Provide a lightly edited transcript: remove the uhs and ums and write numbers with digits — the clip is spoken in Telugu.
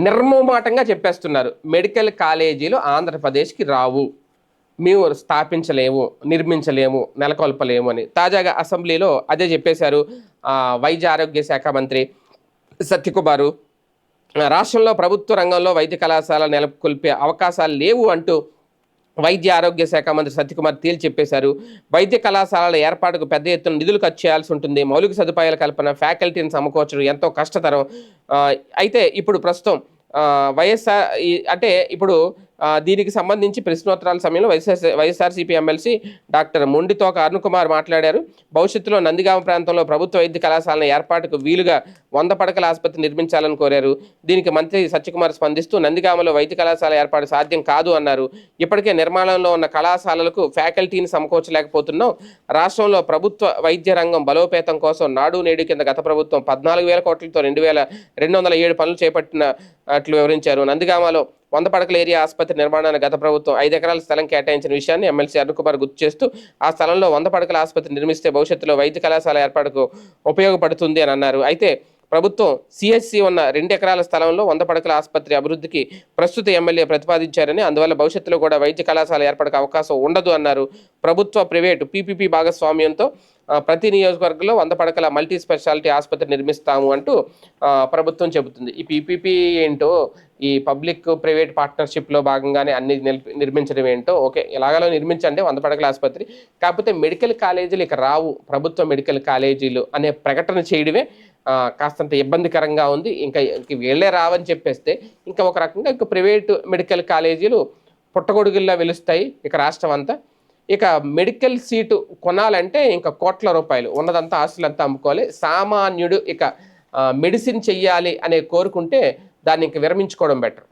నిర్మోమాటంగా చెప్పేస్తున్నారు. మెడికల్ కాలేజీలు ఆంధ్రప్రదేశ్కి రావు, మేము స్థాపించలేము, నిర్మించలేము, నెలకొల్పలేము అని తాజాగా అసెంబ్లీలో అదే చెప్పేశారు. వైద్య ఆరోగ్య శాఖ మంత్రి సత్యకుమారు రాష్ట్రంలో ప్రభుత్వ రంగంలో వైద్య కళాశాల నెలకొల్పే అవకాశాలు లేవు అంటూ వైద్య ఆరోగ్య శాఖ మంత్రి సత్యకుమార్ తేల్చి చెప్పేశారు. వైద్య కళాశాలల ఏర్పాటుకు పెద్ద ఎత్తున నిధులు ఖర్చు చేయాల్సి ఉంటుంది. మౌలిక సదుపాయాల కల్పన, ఫ్యాకల్టీని సమకూర్చడం ఎంతో కష్టతరం. అయితే ఇప్పుడు ప్రస్తుతం వైఎస్ఆర్ అంటే ఇప్పుడు దీనికి సంబంధించి ప్రశ్నోత్తరాల సమయంలో వైఎస్ఆర్సీపీ ఎమ్మెల్సీ డాక్టర్ మొండితోక అరుణ్ కుమార్ మాట్లాడారు. భవిష్యత్తులో నందిగామ ప్రాంతంలో ప్రభుత్వ వైద్య కళాశాలల ఏర్పాటుకు వీలుగా 100 పడకల ఆసుపత్రి నిర్మించాలని కోరారు. దీనికి మంత్రి సత్యకుమార్ స్పందిస్తూ నందిగామలో వైద్య కళాశాల ఏర్పాటు సాధ్యం కాదు అన్నారు. ఇప్పటికే నిర్మాణంలో ఉన్న కళాశాలలకు ఫ్యాకల్టీని సమకూర్చలేకపోతున్నాం. రాష్ట్రంలో ప్రభుత్వ వైద్య రంగం బలోపేతం కోసం నాడు నేడు కింద గత ప్రభుత్వం 14,000 కోట్లతో 2,207 పనులు చేపట్టినట్లు వివరించారు. నందిగామలో 100 పడకల ఏరియా ఆసుపత్రి నిర్మాణానికి గత ప్రభుత్వం 5 ఎకరాల స్థలం కేటాయించిన విషయాన్ని ఎమ్మెల్సీ అరుణ్ కుమార్ గుర్తు చేస్తూ ఆ స్థలంలో 100 పడకల ఆసుపత్రి నిర్మిస్తే భవిష్యత్తులో వైద్య కళాశాల ఏర్పాటుకు ఉపయోగపడుతుంది అని అన్నారు. అయితే ప్రభుత్వం సిహెచ్సి ఉన్న 2 ఎకరాల స్థలంలో 100 పడకల ఆసుపత్రి అభివృద్ధికి ప్రస్తుత ఎమ్మెల్యే ప్రతిపాదించారని, అందువల్ల భవిష్యత్తులో కూడా వైద్య కళాశాల ఏర్పాటుకు అవకాశం ఉండదు అన్నారు. ప్రభుత్వ ప్రైవేటు పీపీపీ భాగస్వామ్యంతో ప్రతి నియోజకవర్గంలో 100 పడకల మల్టీ స్పెషాలిటీ ఆసుపత్రి నిర్మిస్తాము అంటూ ప్రభుత్వం చెబుతుంది. ఈ పీపీపీ ఏంటో, ఈ పబ్లిక్ ప్రైవేట్ పార్ట్నర్షిప్లో భాగంగానే అన్ని నిర్మించడం ఏంటో, ఓకే ఎలాగలో నిర్మించండి 100 పడకల ఆసుపత్రి, కాకపోతే మెడికల్ కాలేజీలు ఇక రావు, ప్రభుత్వ మెడికల్ కాలేజీలు అనే ప్రకటన చేయడమే కాస్తంత ఇబ్బందికరంగా ఉంది. ఇంకా వీళ్ళే రావని చెప్పేస్తే ఇంకా ఒక రకంగా ఇంకా ప్రైవేటు మెడికల్ కాలేజీలు పుట్టగొడుగుల్లా వెలుస్తాయి ఇక రాష్ట్రం అంతా. ఇక మెడికల్ సీటు కొనాలంటే ఇంకా కోట్ల రూపాయలు, ఉన్నదంతా ఆస్తులంతా అమ్ముకోవాలి. సామాన్యుడు ఇక మెడిసిన్ చెయ్యాలి అనే కోరుకుంటే దాన్ని ఇంక విరమించుకోవడం బెటర్.